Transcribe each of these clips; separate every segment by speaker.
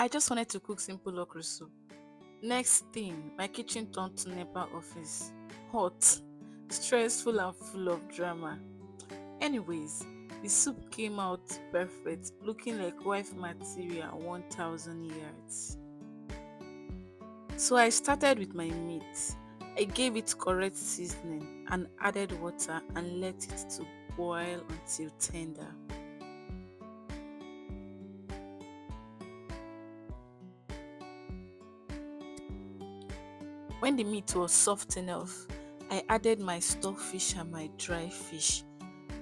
Speaker 1: I just wanted to cook simple okra soup. Next thing, my kitchen turned to NEPA office. Hot, stressful, and full of drama. Anyways, the soup came out perfect, looking like wife material 1000 yards. So I started with my meat. I gave it correct seasoning and added water and let it to boil until tender. When the meat was soft enough, I added my stockfish and my dry fish.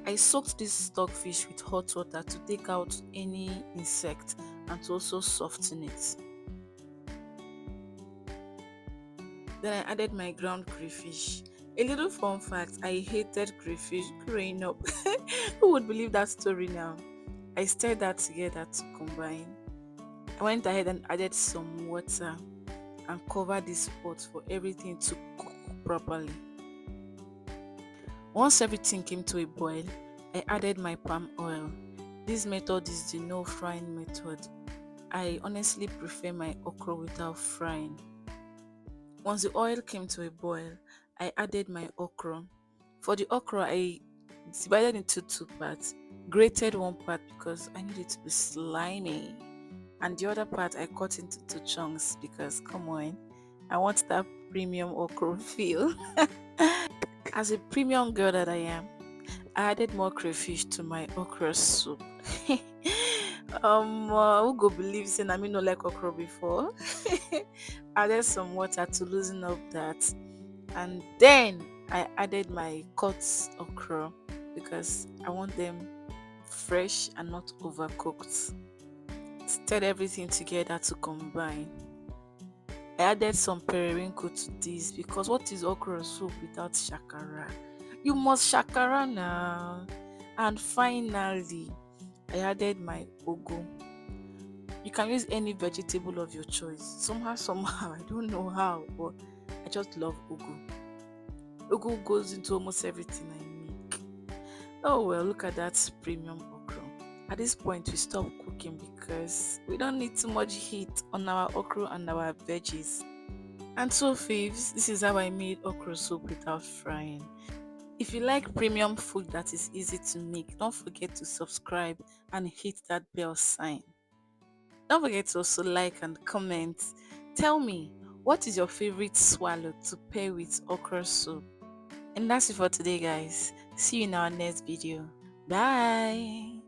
Speaker 1: I soaked this stockfish with hot water to take out any insect and to also soften it. Then I added my ground crayfish. A little fun fact, I hated crayfish growing up. Who would believe that story now? I stirred that together to combine. I went ahead and added some water and covered this pot for everything to cook properly. Once everything came to a boil, I added my palm oil. This method is the no frying method. I honestly prefer my okra without frying. Once the oil came to a boil, I added my okra. For the okra, I divided into two parts. Grated one part because I need it to be slimy, and the other part I cut into two chunks because come on, I want that premium okra feel. As a premium girl that I am, I added more crayfish to my okra soup. Who go believe saying I mean no like okra before? Added some water to loosen up that, and then I added my cut okra because I want them fresh and not overcooked. Stirred everything together to combine. I added some periwinkle to this because what is okra soup without shakara? You must shakara now. And finally, I added my ugu. You can use any vegetable of your choice. Somehow, I don't know how, but I just love ugu. Ugu goes into almost everything I make. Oh well, look at that premium okra. At this point, we stop cooking because we don't need too much heat on our okra and our veggies. And so, faves, this is how I made okra soup without frying. If you like premium food that is easy to make, don't forget to subscribe and hit that bell sign. Don't forget to also like and comment. Tell me, what is your favorite swallow to pair with okra soup? And that's it for today, guys. See you in our next video. Bye.